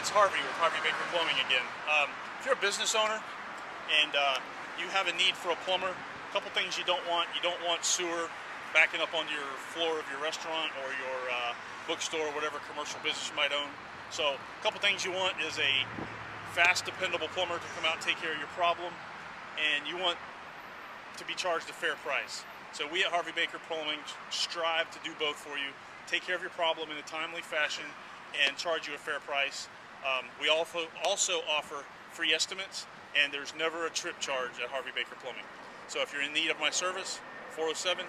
it's Harvey with Harvey Baker Plumbing again. If you're a business owner and you have a need for a plumber, a couple things you don't want. You don't want sewer backing up onto your floor of your restaurant or your bookstore or whatever commercial business you might own. So a couple things you want is a fast, dependable plumber to come out and take care of your problem, and you want to be charged a fair price. So we at Harvey Baker Plumbing strive to do both for you, take care of your problem in a timely fashion and charge you a fair price. We also offer free estimates, and there's never a trip charge at Harvey Baker Plumbing. So if you're in need of my service, 407-859-3572.